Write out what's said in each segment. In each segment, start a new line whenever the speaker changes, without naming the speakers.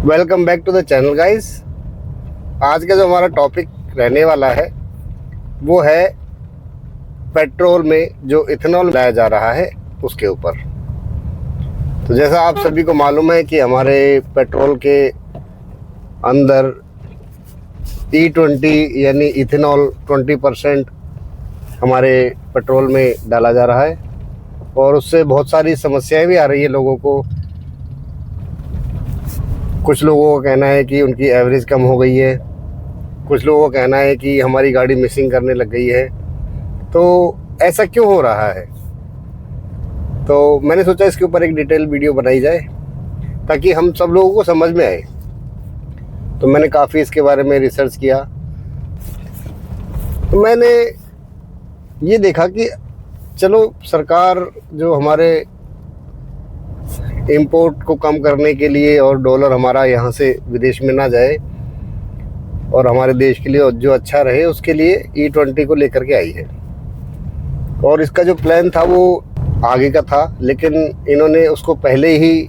Welcome back to the channel guys. आज का जो हमारा टॉपिक रहने वाला है वो है पेट्रोल में जो इथेनॉल लाया जा रहा है उसके ऊपर। तो जैसा आप सभी को मालूम है कि हमारे पेट्रोल के अंदर E20 यानी इथेनॉल 20% हमारे पेट्रोल में डाला जा रहा है और उससे बहुत सारी समस्याएं भी आ रही है लोगों को। कुछ लोगों का कहना है कि उनकी एवरेज कम हो गई है, कुछ लोगों का कहना है कि हमारी गाड़ी मिसिंग करने लग गई है। तो ऐसा क्यों हो रहा है? तो मैंने सोचा इसके ऊपर एक डिटेल वीडियो बनाई जाए ताकि हम सब लोगों को समझ में आए। तो मैंने काफ़ी इसके बारे में रिसर्च किया। तो मैंने ये देखा कि चलो सरकार जो हमारे इंपोर्ट को कम करने के लिए और डॉलर हमारा यहाँ से विदेश में ना जाए और हमारे देश के लिए जो अच्छा रहे उसके लिए E20 को लेकर के आई है। और इसका जो प्लान था वो आगे का था, लेकिन इन्होंने उसको पहले ही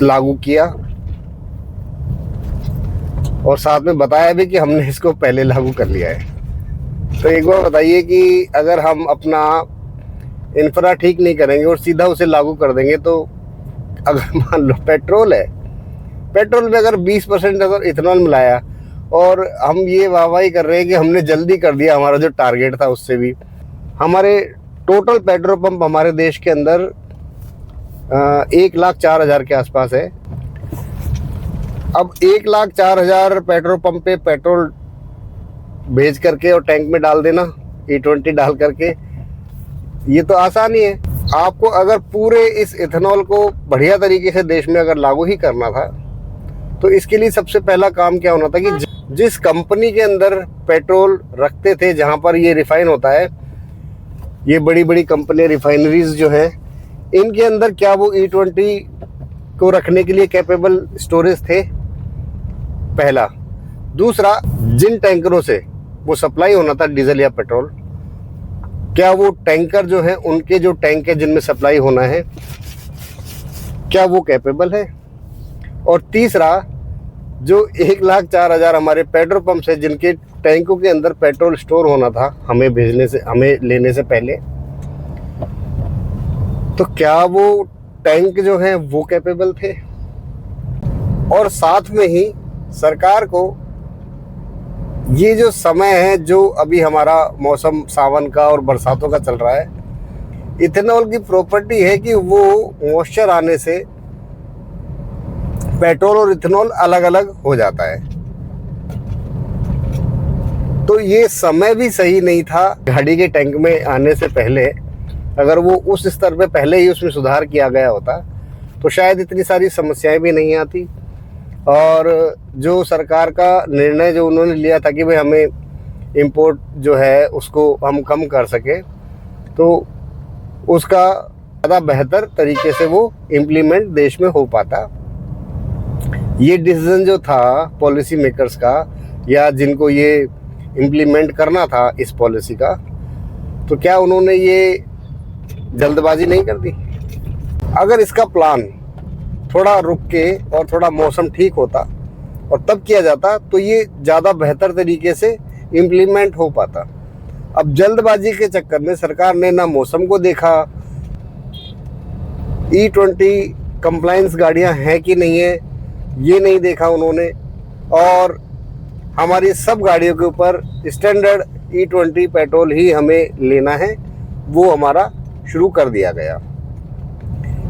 लागू किया और साथ में बताया भी कि हमने इसको पहले लागू कर लिया है। तो एक बार बताइए कि अगर हम अपना इंफ्रा ठीक नहीं करेंगे और सीधा उसे लागू कर देंगे, तो अगर मान लो पेट्रोल है, पेट्रोल में अगर 20% अगर इथेनॉल मिलाया और हम ये वाहवाही कर रहे हैं कि हमने जल्दी कर दिया, हमारा जो टारगेट था उससे भी। हमारे टोटल पेट्रोल पंप हमारे देश के अंदर 1,04,000 के आसपास है। अब 1,04,000 पेट्रोल पंप पे पेट्रोल भेज करके और टैंक में डाल देना E20 डाल करके, ये तो आसान ही है। आपको अगर पूरे इस इथेनॉल को बढ़िया तरीके से देश में अगर लागू ही करना था तो इसके लिए सबसे पहला काम क्या होना था कि जिस कंपनी के अंदर पेट्रोल रखते थे, जहां पर ये रिफाइन होता है, ये बड़ी बड़ी कंपनी रिफाइनरीज जो है, इनके अंदर क्या वो E20 को रखने के लिए कैपेबल स्टोरेज थे? पहला। दूसरा, जिन टैंकरों से वो सप्लाई होना था डीजल या पेट्रोल, क्या वो टैंकर जो है, उनके जो टैंक है जिनमें सप्लाई होना है, क्या वो कैपेबल है? और तीसरा, जो 1,04,000 हमारे पेट्रोल पंप है जिनके टैंकों के अंदर पेट्रोल स्टोर होना था हमें लेने से पहले, तो क्या वो टैंक जो है वो कैपेबल थे? और साथ में ही सरकार को ये जो समय है, जो अभी हमारा मौसम सावन का और बरसातों का चल रहा है, इथेनॉल की प्रॉपर्टी है कि वो मॉइस्चर आने से पेट्रोल और इथेनॉल अलग अलग हो जाता है। तो ये समय भी सही नहीं था गाड़ी के टैंक में आने से पहले। अगर वो उस स्तर पे पहले ही उसमें सुधार किया गया होता तो शायद इतनी सारी समस्याएं भी नहीं आती। और जो सरकार का निर्णय जो उन्होंने लिया था कि भाई हमें इंपोर्ट जो है उसको हम कम कर सके, तो उसका ज़्यादा बेहतर तरीके से वो इम्प्लीमेंट देश में हो पाता। ये डिसीजन जो था पॉलिसी मेकर्स का, या जिनको ये इम्प्लीमेंट करना था इस पॉलिसी का, तो क्या उन्होंने ये जल्दबाजी नहीं कर दी? अगर इसका प्लान थोड़ा रुक के और थोड़ा मौसम ठीक होता और तब किया जाता तो ये ज़्यादा बेहतर तरीके से इम्प्लीमेंट हो पाता। अब जल्दबाजी के चक्कर में सरकार ने ना मौसम को देखा, E20 कंप्लायंस गाड़ियां हैं कि नहीं है ये नहीं देखा उन्होंने, और हमारी सब गाड़ियों के ऊपर स्टैंडर्ड E20 पेट्रोल ही हमें लेना है, वो हमारा शुरू कर दिया गया।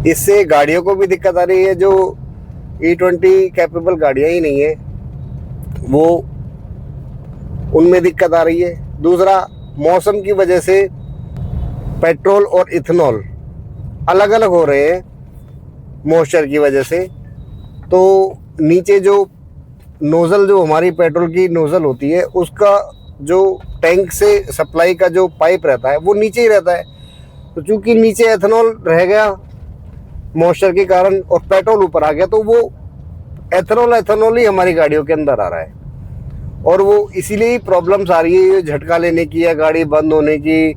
इससे गाड़ियों को भी दिक्कत आ रही है। जो E20 कैपेबल गाड़ियाँ ही नहीं है वो, उनमें दिक्कत आ रही है। दूसरा, मौसम की वजह से पेट्रोल और इथेनॉल अलग अलग हो रहे हैं मॉइस्चर की वजह से। तो नीचे जो नोज़ल, जो हमारी पेट्रोल की नोज़ल होती है, उसका जो टैंक से सप्लाई का जो पाइप रहता है वो नीचे ही रहता है। तो चूंकि नीचे एथेनॉल रह गया मॉइस्चर के कारण और पेट्रोल ऊपर आ गया, तो वो एथेनॉल ही हमारी गाड़ियों के अंदर आ रहा है। और वो इसीलिए ही प्रॉब्लम्स आ रही है, ये झटका लेने की या गाड़ी बंद होने की,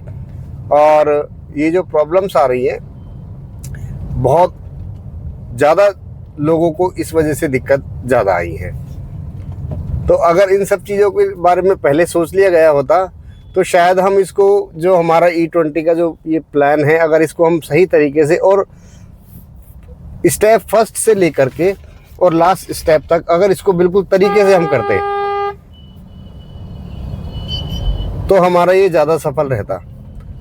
और ये जो प्रॉब्लम्स आ रही है बहुत ज़्यादा लोगों को इस वजह से दिक्कत ज़्यादा आई है। तो अगर इन सब चीज़ों के बारे में पहले सोच लिया गया होता तो शायद हम इसको, जो हमारा E20 का जो ये प्लान है, अगर इसको हम सही तरीके से और स्टेप फर्स्ट से लेकर के और लास्ट स्टेप तक अगर इसको बिल्कुल तरीके से हम करते तो हमारा ये ज़्यादा सफल रहता।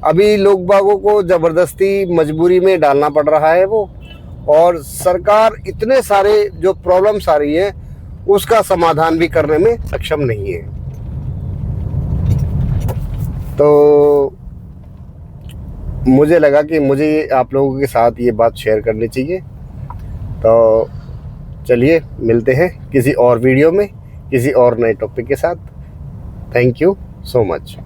अभी लोग बागों को ज़बरदस्ती मजबूरी में डालना पड़ रहा है वो, और सरकार इतने सारे जो प्रॉब्लम्स आ रही है उसका समाधान भी करने में सक्षम नहीं है। तो मुझे लगा कि मुझे आप लोगों के साथ ये बात शेयर करनी चाहिए। तो चलिए मिलते हैं किसी और वीडियो में किसी और नए टॉपिक के साथ। Thank you so much.